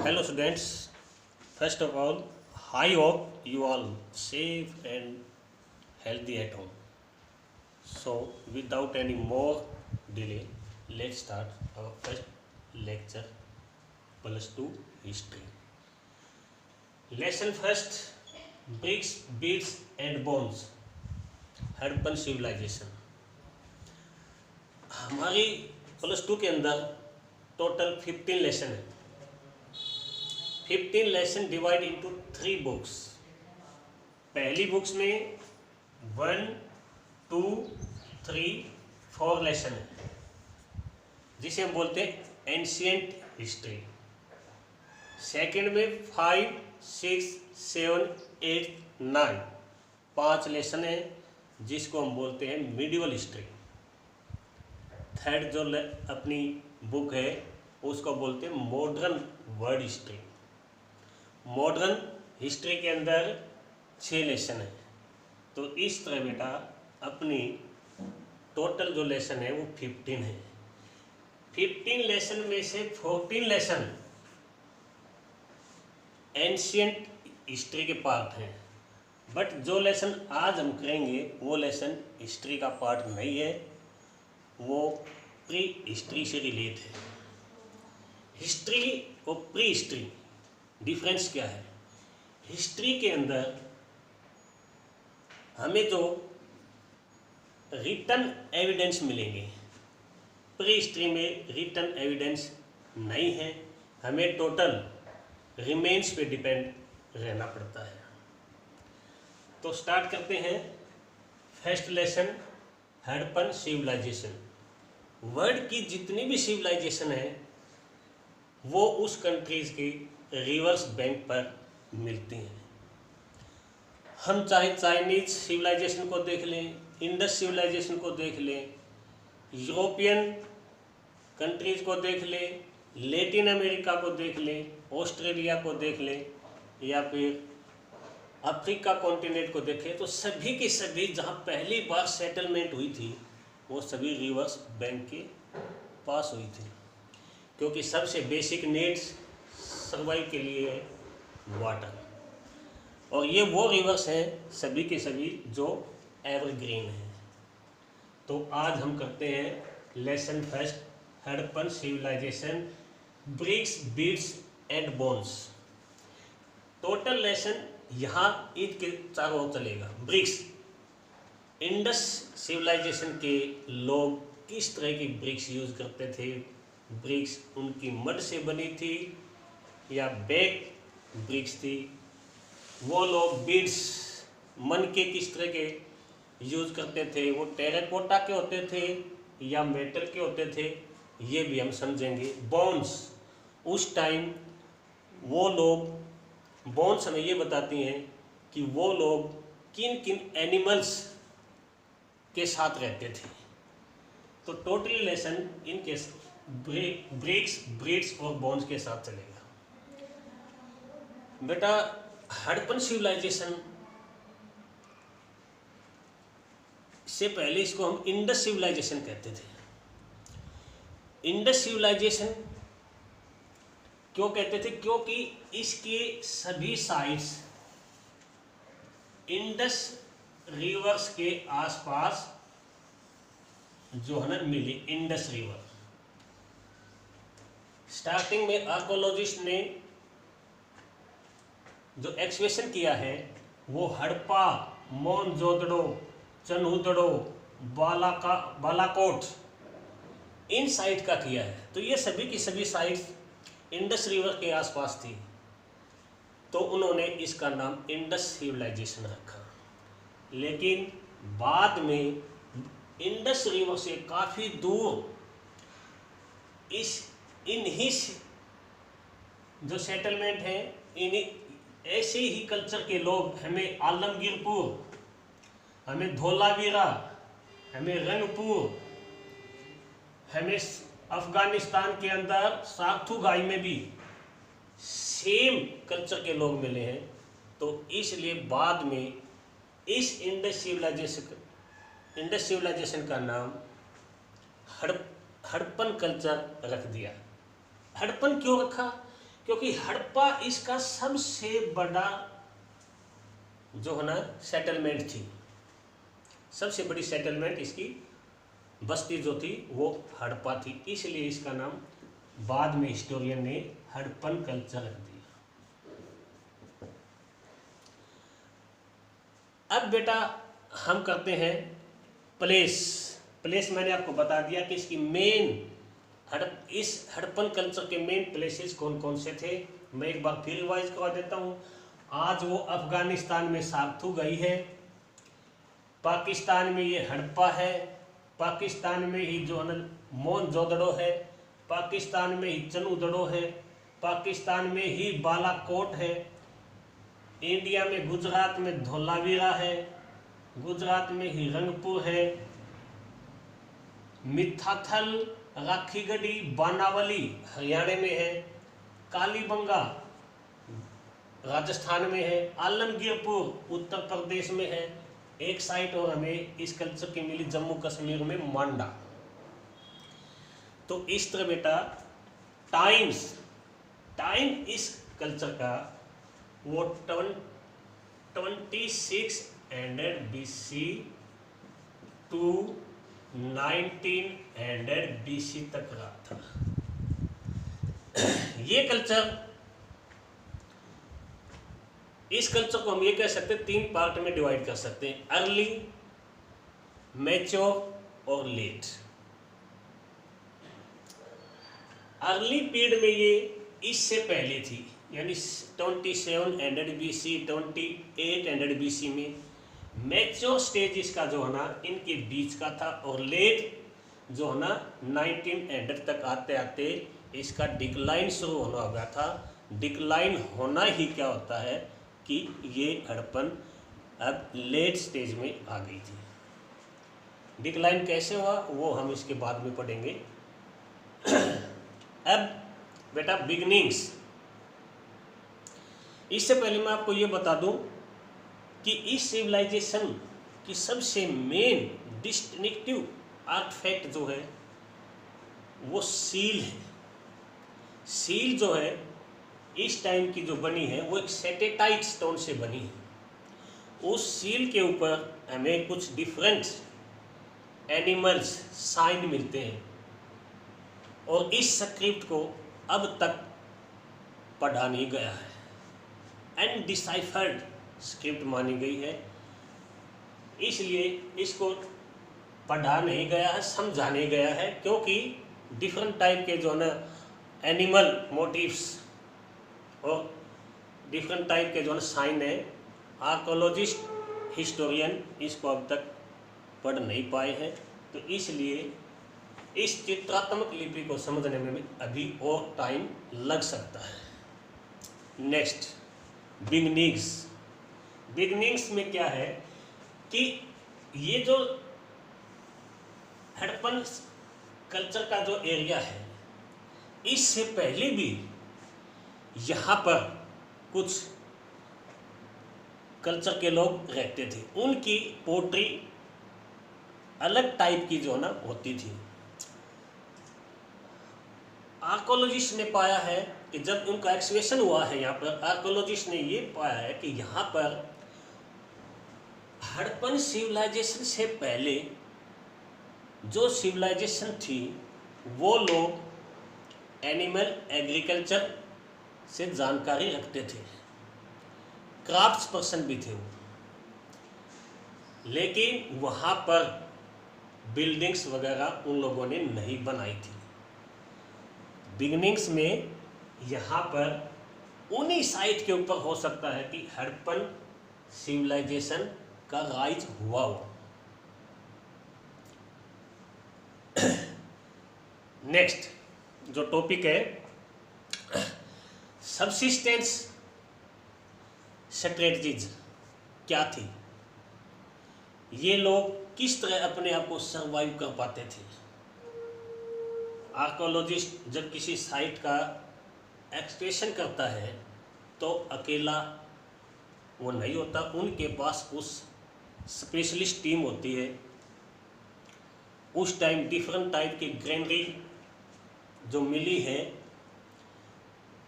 Hello students, first of all, I hope you all safe and healthy at home. So without any more delay, let's start our first lecture, plus 2 history. Lesson first, bricks, beads and bones, Harappan civilization. हमारी plus 2 के अंदर total 15 lesson है। 15 lesson divide into 3 books. पहली books में 1, 2, 3, 4 lesson है, जिसे हम बोलते हैं एंशियंट हिस्ट्री। सेकंड में 5, 6, 7, 8, 9 5 लेसन है, जिसको हम बोलते हैं मिडिवल हिस्ट्री। थर्ड जो अपनी बुक है उसको बोलते हैं modern world history. Modern history के अंदर 6 लेसन है। तो इस तरह बेटा अपनी टोटल जो लेसन है वो 15 है। 15 लेसन में से 14 लेसन एंशियंट हिस्ट्री के पार्ट हैं, बट जो लेसन आज हम करेंगे वो लेसन हिस्ट्री का पार्ट नहीं है, वो प्री हिस्ट्री से रिलेट है। हिस्ट्री और प्री हिस्ट्री डिफरेंस क्या है? हिस्ट्री के अंदर हमें जो रिटन एविडेंस मिलेंगे, प्री हिस्ट्री में रिटन एविडेंस नहीं है, हमें टोटल रिमेन्स पे डिपेंड रहना पड़ता है। तो स्टार्ट करते हैं। First lesson, Harappan civilization. World की जितनी भी सिविलाइजेशन है वो उस कंट्रीज की रिवर्स बैंक पर मिलती हैं। हम चाहे चाइनीज सिविलाइजेशन को देख लें, इंडस सिविलाइजेशन को देख लें, यूरोपियन कंट्रीज को देख लें, लैटिन अमेरिका को देख लें, ऑस्ट्रेलिया को देख लें, या फिर अफ्रीका कॉन्टिनेंट को देखें, तो सभी के सभी जहाँ पहली बार सेटलमेंट हुई थी वो सभी रिवर्स बैंक के पास हुई थी, क्योंकि सबसे बेसिक नीड्स सर्वाइव के लिए है वाटर, और ये वो रिवर्स हैं सभी के सभी जो एवरग्रीन हैं। तो आज हम करते हैं lesson first, Harappan civilization, bricks, beads and bones. Total lesson यहाँ ईद के चारों ओर चलेगा। ब्रिक्स, इंडस सिविलाइजेशन के लोग किस तरह की ब्रिक्स यूज़ करते थे? ब्रिक्स उनकी मड से बनी थी या बेक ब्रिक्स थी? वो लोग बीड्स मन के किस तरह के यूज़ करते थे? वो टेराकोटा के होते थे या मेटल के होते थे? ये भी हम समझेंगे। बोन्स, उस टाइम वो लोग, बोन्स हमें ये बताती हैं कि वो लोग किन किन एनिमल्स के साथ रहते थे। तो टोटल लेसन इनके ब्रिक्स, ब्रीड्स और बोन्स के साथ चलेगा। बेटा हड़प्पन सिविलाइजेशन से पहले इसको हम इंडस सिविलाइजेशन कहते थे। इंडस सिविलाइजेशन क्यों कहते थे? क्योंकि इसके सभी साइट्स इंडस रिवर्स के आसपास जो हमें मिली, इंडस रिवर। स्टार्टिंग में आर्कोलॉजिस्ट ने जो एक्सकेवेशन किया है वो हड़प्पा, मोहनजोदड़ो, चन्हुदड़ो, बालाकोट, इन साइट का किया है। तो ये सभी की सभी साइट्स इंडस रिवर के आसपास थी, तो उन्होंने इसका नाम इंडस सिविलाइजेशन रखा। लेकिन बाद में इंडस रिवर से काफ़ी दूर इन्हीं जो सेटलमेंट हैं, इन्हीं ऐसे ही कल्चर के लोग हमें आलमगीरपुर, हमें धोलावीरा, हमें रंगपुर, हमें अफ़गानिस्तान के अंदर सार्थुगाई में भी सेम कल्चर के लोग मिले हैं। तो इसलिए बाद में इस इंडस सिविलाइजेशन का नाम हड़प्पन कल्चर रख दिया। हड़प्पन क्यों रखा? क्योंकि हड़प्पा इसका सबसे बड़ा जो है ना सेटलमेंट थी, सबसे बड़ी सेटलमेंट इसकी बस्ती जो थी वो हड़प्पा थी, इसलिए इसका नाम बाद में हिस्टोरियन ने हड़प्पन कल्चर रख दिया। अब बेटा हम करते हैं प्लेस। प्लेस मैंने आपको बता दिया कि इसकी मेन इस हड़प्पन कल्चर के मेन प्लेसेस कौन कौन से थे। मैं एक बार फिर रिवाइज करवा देता हूँ। आज वो अफगानिस्तान में सार्थू गई है, पाकिस्तान में ये हड़प्पा है, पाकिस्तान में ही जो है मोहनजोदड़ो है, पाकिस्तान में ही चनूदड़ो है, पाकिस्तान में ही बालाकोट है, इंडिया में गुजरात में धोलावीरा है, गुजरात में ही रंगपुर है, मिथाथल, राखीगढ़ी, बानावली हरियाणा में है, कालीबंगा राजस्थान में है, आलमगीरपुर उत्तर प्रदेश में है, एक साइट और हमें इस कल्चर की मिली जम्मू कश्मीर में मांडा। तो इस तरह बेटा टाइम इस कल्चर का वो 2600 BC टू 1900 BC तक रहा था। ये कल्चर, इस कल्चर को हम ये कह सकते हैं 3 पार्ट में डिवाइड कर सकते हैं, अर्ली, मैच्योर और लेट। अर्ली पीरियड में ये इससे पहले थी, यानी 2700 BC 2800 BC में। मैच्योर स्टेज इसका जो है ना इनके बीच का था, और लेट जो है ना 1900 तक आते आते इसका डिक्लाइन शुरू होना हो गया था। डिक्लाइन होना ही क्या होता है कि ये हड़प्पन अब लेट स्टेज में आ गई थी। डिक्लाइन कैसे हुआ वो हम इसके बाद में पढ़ेंगे। अब बेटा बिगनिंग्स, इससे पहले मैं आपको ये बता दूं कि इस सिविलाइजेशन की सबसे मेन डिस्टिंक्टिव आर्टिफैक्ट जो है वो सील है। सील जो है इस टाइम की जो बनी है वो एक सेटेटाइट स्टोन से बनी है। उस सील के ऊपर हमें कुछ डिफरेंट एनिमल्स साइन मिलते हैं, और इस स्क्रिप्ट को अब तक पढ़ा नहीं गया है, अनडिसाइफर्ड स्क्रिप्ट मानी गई है, इसलिए इसको पढ़ा नहीं गया है, समझा नहीं गया है, क्योंकि डिफरेंट टाइप के जो ना एनिमल मोटिव्स और डिफरेंट टाइप के जो ना साइन है, आर्कोलॉजिस्ट हिस्टोरियन इसको अब तक पढ़ नहीं पाए हैं। तो इसलिए इस चित्रात्मक लिपि को समझने में भी अभी और टाइम लग सकता है। Next beginnings. बिगनिंग्स में क्या है कि ये जो हड़प्पन कल्चर का जो एरिया है, इससे पहले भी यहाँ पर कुछ कल्चर के लोग रहते थे। उनकी पोट्री अलग टाइप की जो ना होती थी। आर्कोलॉजिस्ट ने पाया है कि जब उनका एक्सकेवेशन हुआ है यहाँ पर, आर्कोलॉजिस्ट ने ये पाया है कि यहाँ पर हड़प्पन सिविलाइजेशन से पहले जो सिविलाइजेशन थी वो लोग एनिमल एग्रीकल्चर से जानकारी रखते थे, क्राफ्ट्स पर्सन भी थे वो, लेकिन वहाँ पर बिल्डिंग्स वगैरह उन लोगों ने नहीं बनाई थी। बिगिनिंग्स में यहाँ पर उन्हीं साइट के ऊपर हो सकता है कि हड़प्पन सिविलाइजेशन का राइज हुआ हो। नेक्स्ट जो टॉपिक है सबसिस्टेंस स्ट्रेटजीज क्या थी, ये लोग किस तरह अपने आप को सर्वाइव कर पाते थे। आर्कोलॉजिस्ट जब किसी साइट का एक्सकेवेशन करता है तो अकेला वो नहीं होता, उनके पास उस स्पेशलिस्ट टीम होती है। उस टाइम डिफरेंट टाइप की ग्रेनरी जो मिली है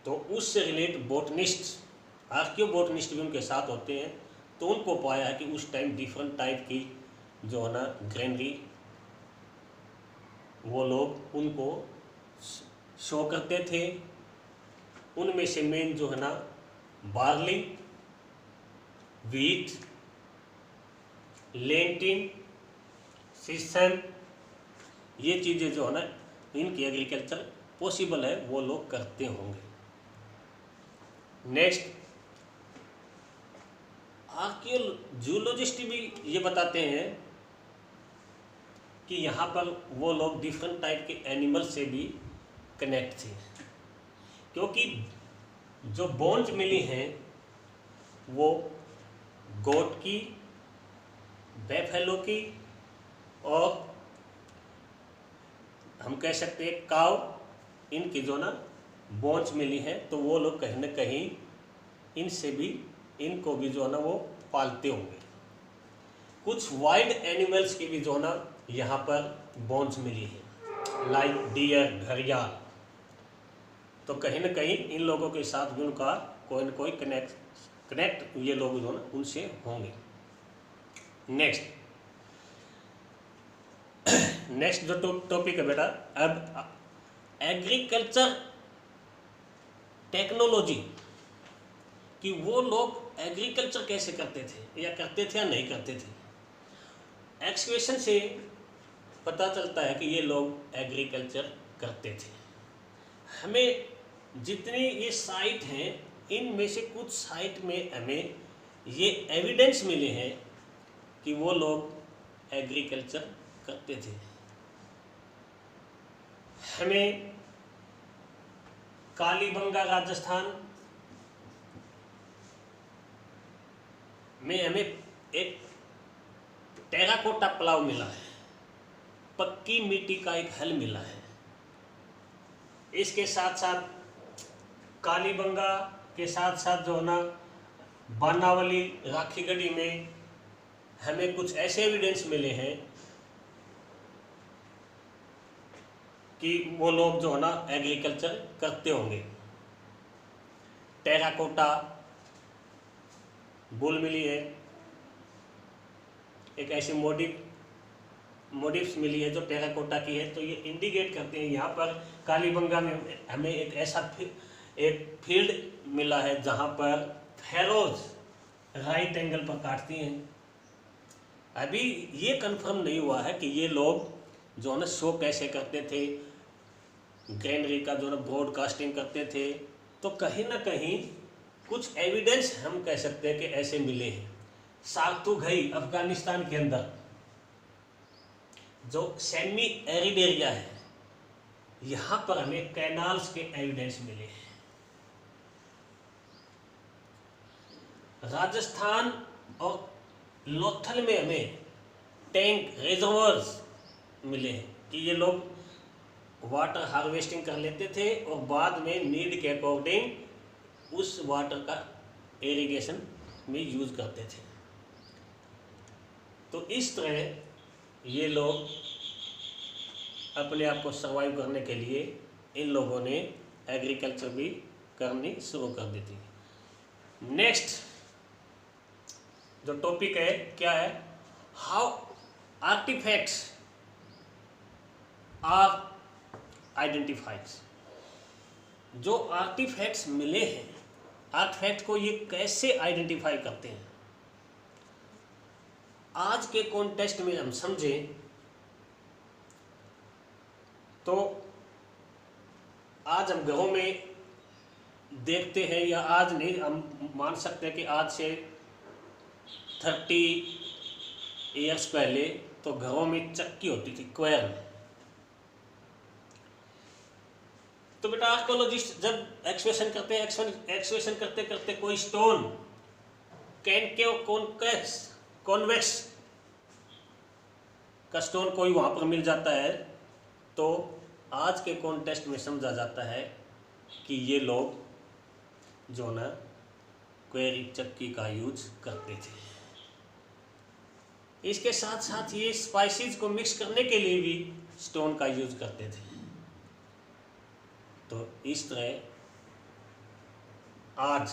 तो उससे रिलेट बोटनिस्ट, आर्कियोबोटनिस्ट भी उनके साथ होते हैं, तो उनको पाया है कि उस टाइम डिफरेंट टाइप की जो है ना ग्रेनरी वो लोग उनको शो करते थे। उनमें से मेन जो है ना बार्ली, व्हीट, लेंटिन, सीसन, ये चीज़ें जो है ना इनकी एग्रीकल्चर पॉसिबल है, वो लोग करते होंगे। नेक्स्ट, आर्कियोलॉजिस्ट भी ये बताते हैं कि यहाँ पर वो लोग डिफरेंट टाइप के एनिमल से भी कनेक्ट थे, क्योंकि जो बोन्स मिली हैं वो गोट की, बैफेलो की, और हम कह सकते हैं काव, इनकी जो ना बोन्स मिली हैं, तो वो लोग कहीं ना कहीं इनसे भी, इनको भी जो है ना वो पालते होंगे। कुछ वाइल्ड एनिमल्स की भी जो ना यहाँ पर बोन्स मिली है, लाइक डियर, घड़ियाल, तो कहीं ना कहीं इन लोगों के साथ भी उनका कोई ना कोई कनेक्ट ये लोग जो ना उनसे होंगे। नेक्स्ट जो टॉपिक है बेटा, अब एग्रीकल्चर टेक्नोलॉजी, कि वो लोग एग्रीकल्चर कैसे करते थे, या करते थे या नहीं करते थे। एक्सकेवेशन से पता चलता है कि ये लोग एग्रीकल्चर करते थे। हमें जितनी ये साइट हैं, इनमें से कुछ साइट में हमें ये एविडेंस मिले हैं कि वो लोग एग्रीकल्चर करते थे। हमें कालीबंगा राजस्थान में हमें एक टेराकोटा प्लाव मिला है, पक्की मिट्टी का एक हल मिला है। इसके साथ साथ कालीबंगा के साथ साथ जो है ना बानावली, राखीगढ़ी में हमें कुछ ऐसे एविडेंस मिले हैं कि वो लोग जो है ना एग्रीकल्चर करते होंगे। टेराकोटा बुल मिली है, एक ऐसी मोटिव्स मिली है जो टेराकोटा की है, तो ये इंडिकेट करते हैं। यहाँ पर कालीबंगा में हमें एक ऐसा एक फील्ड मिला है जहाँ पर फैरोज राइट एंगल पर काटती हैं। अभी ये कंफर्म नहीं हुआ है कि ये लोग जो है ना शो कैसे करते थे, ग्रेनरी का जो है ना ब्रॉडकास्टिंग करते थे, तो कहीं ना कहीं कुछ एविडेंस हम कह सकते हैं कि ऐसे मिले हैं। सार्तुघई अफगानिस्तान के अंदर जो सेमी एरिड एरिया है, यहाँ पर हमें कैनाल्स के एविडेंस मिले हैं। राजस्थान और लोथल में हमें टैंक रिजर्वर्स मिले हैं कि ये लोग वाटर हार्वेस्टिंग कर लेते थे और बाद में नीड के अकॉर्डिंग उस वाटर का इरिगेशन में यूज़ करते थे। तो इस तरह ये लोग अपने आप को सर्वाइव करने के लिए इन लोगों ने एग्रीकल्चर भी करनी शुरू कर दी थी। नेक्स्ट जो टॉपिक है क्या है, हाउ आर्टिफैक्ट्स आर आइडेंटिफाइड। जो आर्टिफैक्ट्स मिले हैं, आर्टिफैक्ट को ये कैसे आइडेंटिफाई करते हैं। आज के कॉन्टेक्स्ट में हम समझें तो आज हम घरों में देखते हैं, या आज नहीं, हम मान सकते हैं कि आज से 30 इयर्स पहले तो घरों में चक्की होती थी, क्वेर्न। तो बेटा आर्कियोलॉजिस्ट जब एक्सकेवेशन करते हैं, एक्सकेवेशन करते करते कोई स्टोन कॉन्वेक्स का स्टोन कोई वहाँ पर मिल जाता है, तो आज के कॉन्टेक्स्ट में समझा जाता है कि ये लोग जो ना क्वेरी चक्की का यूज करते थे। इसके साथ साथ ये स्पाइसेस को मिक्स करने के लिए भी स्टोन का यूज करते थे। तो इस तरह आज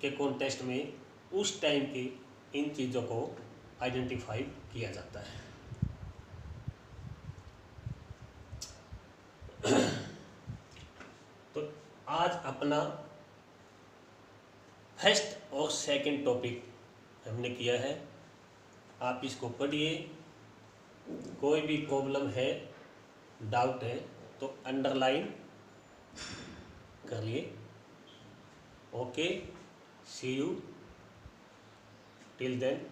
के कॉन्टेक्स्ट में उस टाइम की इन चीज़ों को आइडेंटिफाई किया जाता है। तो आज अपना फर्स्ट और सेकंड टॉपिक हमने किया है। आप इसको पढ़िए, कोई भी प्रॉब्लम है, डाउट है तो अंडरलाइन करिए। Okay, see you till then.